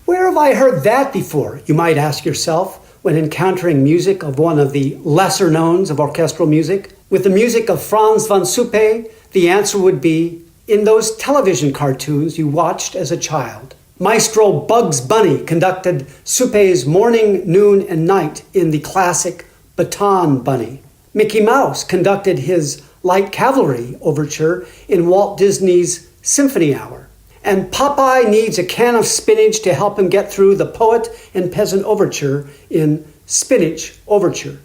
Where have I heard that before, you might ask yourself, when encountering music of one of the lesser knowns of orchestral music? With the music of Franz von Suppe, the answer would be in those television cartoons you watched as a child. Maestro Bugs Bunny conducted Suppe's Morning, Noon, and Night in the classic Baton Bunny. Mickey Mouse conducted his Light Cavalry overture in Walt Disney's Symphony Hour. And Popeye needs a can of spinach to help him get through the Poet and Peasant Overture in Spinach Overture.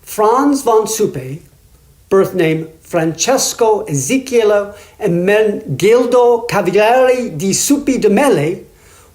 Franz von Suppe, birth name Francesco Ezequiel Emengildo Cavalieri di Suppe de Mele,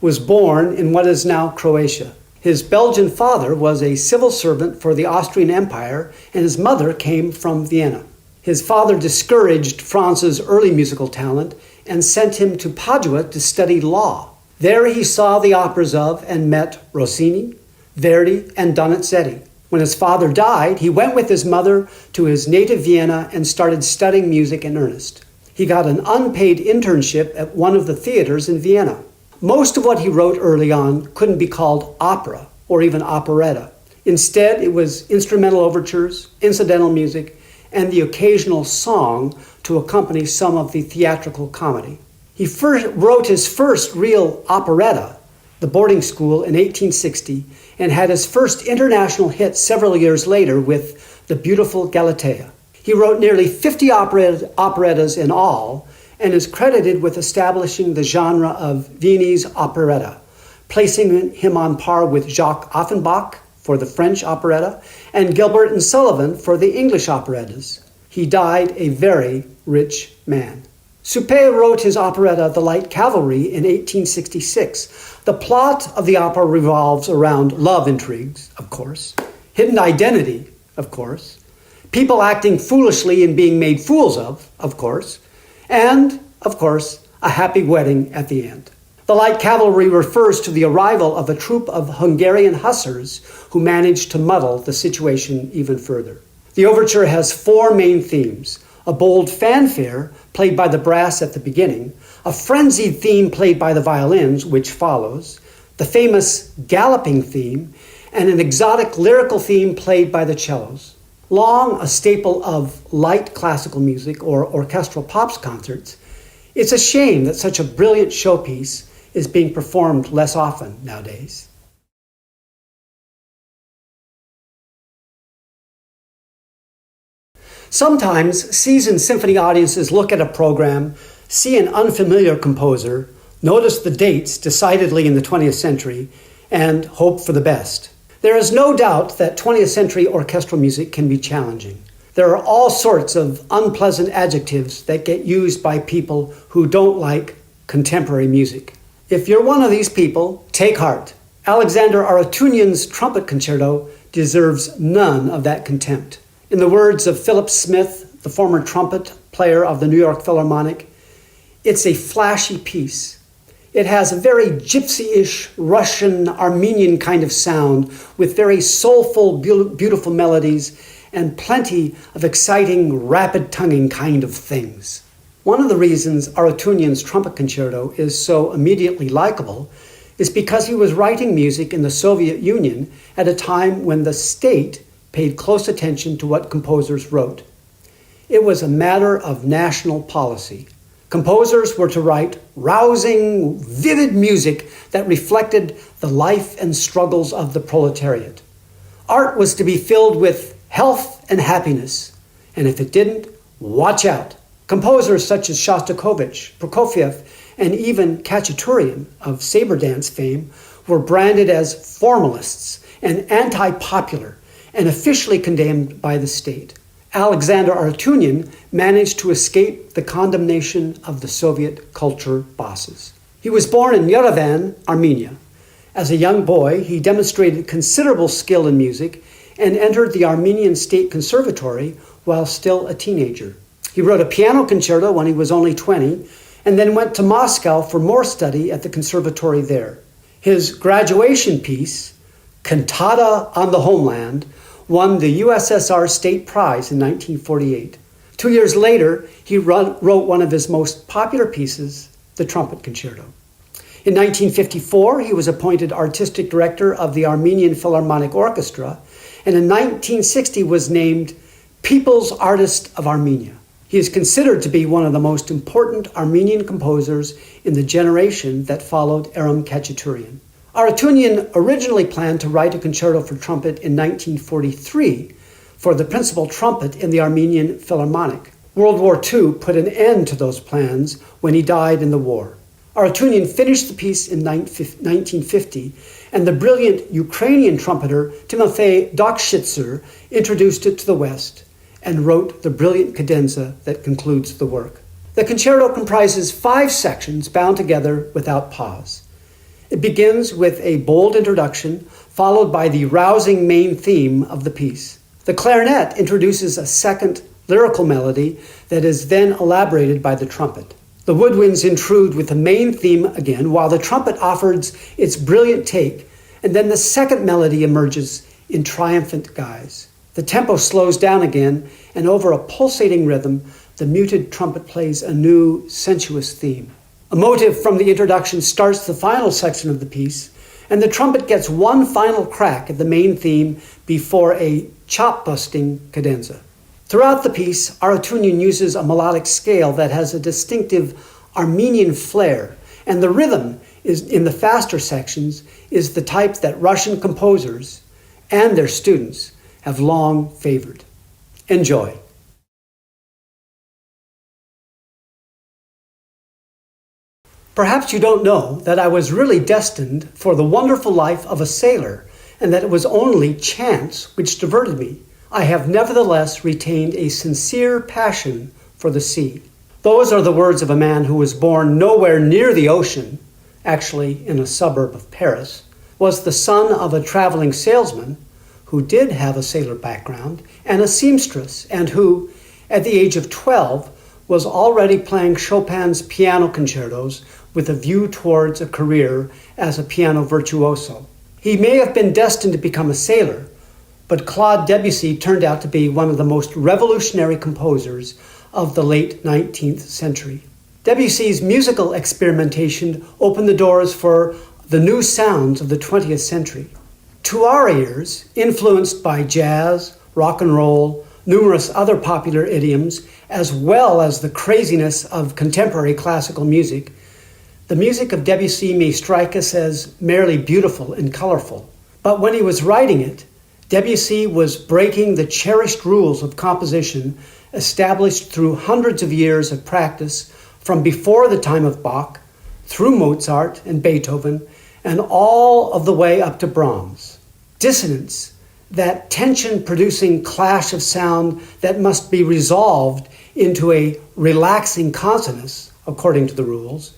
was born in what is now Croatia. His Belgian father was a civil servant for the Austrian Empire, and his mother came from Vienna. His father discouraged Franz's early musical talent and sent him to Padua to study law. There he saw the operas of and met Rossini, Verdi, and Donizetti. When his father died, he went with his mother to his native Vienna and started studying music in earnest. He got an unpaid internship at one of the theaters in Vienna. Most of what he wrote early on couldn't be called opera or even operetta. Instead, it was instrumental overtures, incidental music, and the occasional song to accompany some of the theatrical comedy. He wrote his first real operetta, The Boarding School, in 1860, and had his first international hit several years later with The Beautiful Galatea. He wrote nearly 50 operettas in all, and is credited with establishing the genre of Viennese operetta, placing him on par with Jacques Offenbach for the French operetta and Gilbert and Sullivan for the English operettas. He died a very rich man. Suppe wrote his operetta The Light Cavalry in 1866. The plot of the opera revolves around love intrigues, of course, hidden identity, of course, people acting foolishly and being made fools of course, and, of course, a happy wedding at the end. The Light Cavalry refers to the arrival of a troop of Hungarian hussars who managed to muddle the situation even further. The overture has four main themes: a bold fanfare played by the brass at the beginning, a frenzied theme played by the violins, which follows, the famous galloping theme, and an exotic lyrical theme played by the cellos. Long a staple of light classical music or orchestral pops concerts, it's a shame that such a brilliant showpiece is being performed less often nowadays. Sometimes seasoned symphony audiences look at a program, see an unfamiliar composer, notice the dates decidedly in the 20th century, and hope for the best. There is no doubt that 20th century orchestral music can be challenging. There are all sorts of unpleasant adjectives that get used by people who don't like contemporary music. If you're one of these people, take heart. Alexander Arutunian's Trumpet Concerto deserves none of that contempt. In the words of Philip Smith, the former trumpet player of the New York Philharmonic, it's a flashy piece. It has a very gypsy-ish Russian, Armenian kind of sound with very soulful, beautiful melodies and plenty of exciting, rapid tonguing kind of things. One of the reasons Arutunian's Trumpet Concerto is so immediately likable is because he was writing music in the Soviet Union at a time when the state paid close attention to what composers wrote. It was a matter of national policy. Composers were to write rousing, vivid music that reflected the life and struggles of the proletariat. Art was to be filled with health and happiness, and if it didn't, watch out. Composers such as Shostakovich, Prokofiev, and even Khachaturian of saber dance fame were branded as formalists and anti-popular and officially condemned by the state. Alexander Arutunian managed to escape the condemnation of the Soviet culture bosses. He was born in Yerevan, Armenia. As a young boy, he demonstrated considerable skill in music and entered the Armenian State Conservatory while still a teenager. He wrote a piano concerto when he was only 20 and then went to Moscow for more study at the conservatory there. His graduation piece, Cantata on the Homeland, won the USSR State Prize in 1948. 2 years later, he wrote one of his most popular pieces, the Trumpet Concerto. In 1954, he was appointed artistic director of the Armenian Philharmonic Orchestra, and in 1960 was named People's Artist of Armenia. He is considered to be one of the most important Armenian composers in the generation that followed Aram Khachaturian. Arutunian originally planned to write a concerto for trumpet in 1943 for the principal trumpet in the Armenian Philharmonic. World War II put an end to those plans when he died in the war. Arutunian finished the piece in 1950, and the brilliant Ukrainian trumpeter Timofey Dokshitzer introduced it to the West and wrote the brilliant cadenza that concludes the work. The concerto comprises 5 sections bound together without pause. It begins with a bold introduction, followed by the rousing main theme of the piece. The clarinet introduces a second lyrical melody that is then elaborated by the trumpet. The woodwinds intrude with the main theme again, while the trumpet offers its brilliant take, and then the second melody emerges in triumphant guise. The tempo slows down again, and over a pulsating rhythm, the muted trumpet plays a new, sensuous theme. A motive from the introduction starts the final section of the piece, and the trumpet gets one final crack at the main theme before a chop-busting cadenza. Throughout the piece, Arutunian uses a melodic scale that has a distinctive Armenian flair, and the rhythm in the faster sections is the type that Russian composers and their students have long favored. Enjoy. Perhaps you don't know that I was really destined for the wonderful life of a sailor, and that it was only chance which diverted me. I have nevertheless retained a sincere passion for the sea. Those are the words of a man who was born nowhere near the ocean, actually in a suburb of Paris, was the son of a traveling salesman who did have a sailor background, and a seamstress, and who, at the age of 12, was already playing Chopin's piano concertos with a view towards a career as a piano virtuoso. He may have been destined to become a sailor, but Claude Debussy turned out to be one of the most revolutionary composers of the late 19th century. Debussy's musical experimentation opened the doors for the new sounds of the 20th century. To our ears, influenced by jazz, rock and roll, numerous other popular idioms, as well as the craziness of contemporary classical music, the music of Debussy may strike us as merely beautiful and colorful. But when he was writing it, Debussy was breaking the cherished rules of composition established through hundreds of years of practice from before the time of Bach, through Mozart and Beethoven, and all of the way up to Brahms. Dissonance, that tension-producing clash of sound that must be resolved into a relaxing consonance, according to the rules,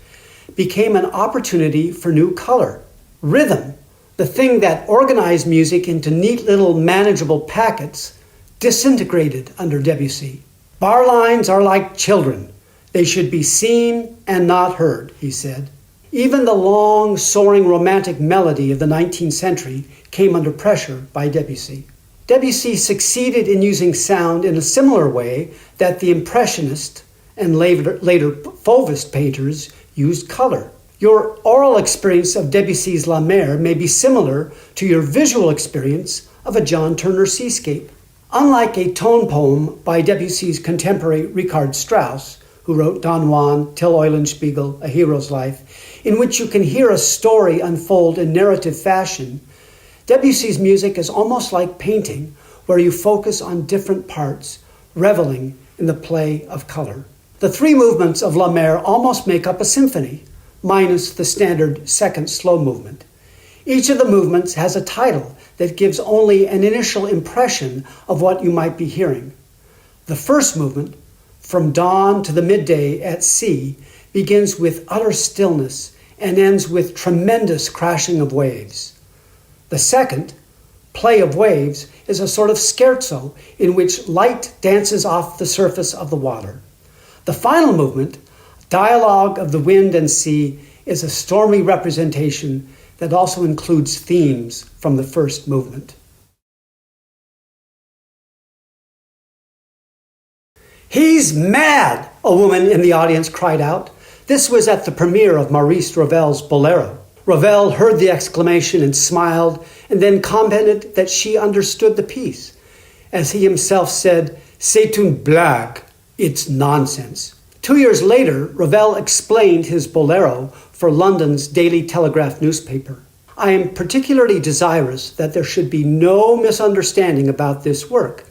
became an opportunity for new color. Rhythm, the thing that organized music into neat little manageable packets, disintegrated under Debussy. Bar lines are like children. They should be seen and not heard, he said. Even the long, soaring romantic melody of the 19th century came under pressure by Debussy. Debussy succeeded in using sound in a similar way that the Impressionist and later Fauvist painters used color. Your oral experience of Debussy's La Mer may be similar to your visual experience of a John Turner seascape. Unlike a tone poem by Debussy's contemporary Richard Strauss, who wrote Don Juan, Till Eulenspiegel, A Hero's Life, in which you can hear a story unfold in narrative fashion, Debussy's music is almost like painting, where you focus on different parts, reveling in the play of color. The 3 movements of La Mer almost make up a symphony, minus the standard second slow movement. Each of the movements has a title that gives only an initial impression of what you might be hearing. The first movement, From Dawn to the Midday at Sea, begins with utter stillness and ends with tremendous crashing of waves. The second, Play of Waves, is a sort of scherzo in which light dances off the surface of the water. The final movement, Dialogue of the Wind and Sea, is a stormy representation that also includes themes from the first movement. "He's mad!" a woman in the audience cried out. This was at the premiere of Maurice Ravel's Boléro. Ravel heard the exclamation and smiled, and then commented that she understood the piece. As he himself said, "C'est une blague, it's nonsense." 2 years later, Ravel explained his Boléro for London's Daily Telegraph newspaper. "I am particularly desirous that there should be no misunderstanding about this work.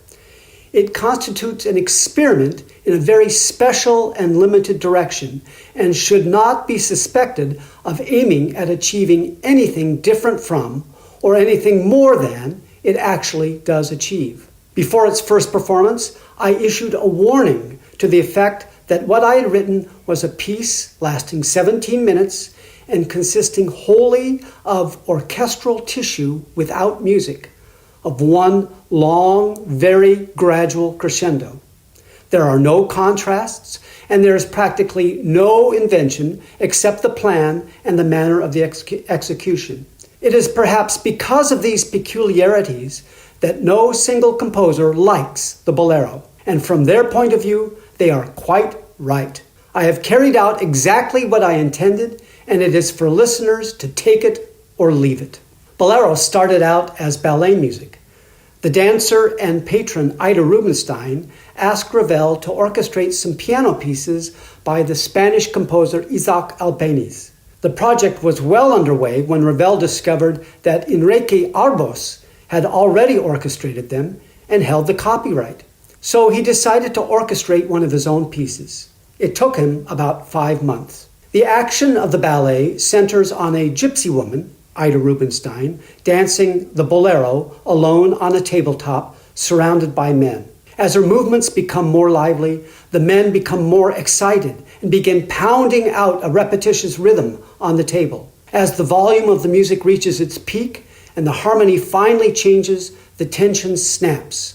It constitutes an experiment in a very special and limited direction and should not be suspected of aiming at achieving anything different from or anything more than it actually does achieve." Before its first performance, I issued a warning to the effect that what I had written was a piece lasting 17 minutes and consisting wholly of orchestral tissue without music, of one long, very gradual crescendo. There are no contrasts, and there is practically no invention except the plan and the manner of the execution. It is perhaps because of these peculiarities that no single composer likes the Boléro, and from their point of view, they are quite right. I have carried out exactly what I intended, and it is for listeners to take it or leave it. Boléro started out as ballet music. The dancer and patron Ida Rubinstein asked Ravel to orchestrate some piano pieces by the Spanish composer Isaac Albéniz. The project was well underway when Ravel discovered that Enrique Arbós had already orchestrated them and held the copyright. So he decided to orchestrate one of his own pieces. It took him about 5 months. The action of the ballet centers on a gypsy woman, Ida Rubinstein, dancing the Boléro alone on a tabletop surrounded by men. As her movements become more lively, the men become more excited and begin pounding out a repetitious rhythm on the table. As the volume of the music reaches its peak and the harmony finally changes, the tension snaps.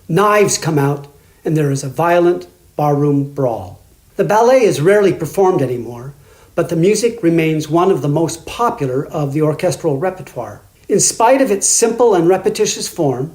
Knives come out, and there is a violent barroom brawl. The ballet is rarely performed anymore, but the music remains one of the most popular of the orchestral repertoire. In spite of its simple and repetitious form,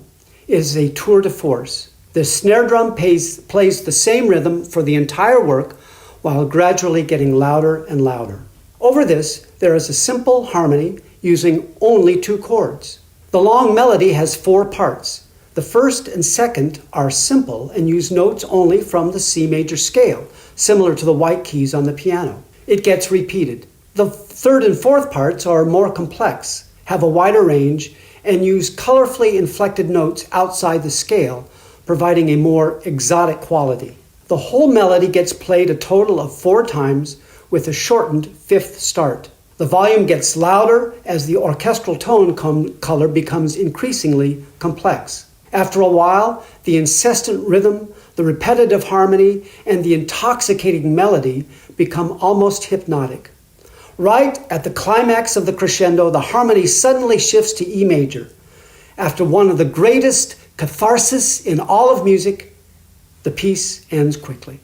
it is a tour de force. The snare drum plays the same rhythm for the entire work while gradually getting louder and louder. Over this, there is a simple harmony using only 2 chords. The long melody has 4 parts. The first and second are simple and use notes only from the C major scale, similar to the white keys on the piano. It gets repeated. The third and fourth parts are more complex, have a wider range, and use colorfully inflected notes outside the scale, providing a more exotic quality. The whole melody gets played a total of 4 times with a shortened 5th start. The volume gets louder as the orchestral tone color becomes increasingly complex. After a while, the incessant rhythm, the repetitive harmony, and the intoxicating melody become almost hypnotic. Right at the climax of the crescendo, the harmony suddenly shifts to E major. After one of the greatest catharsis in all of music, the piece ends quickly.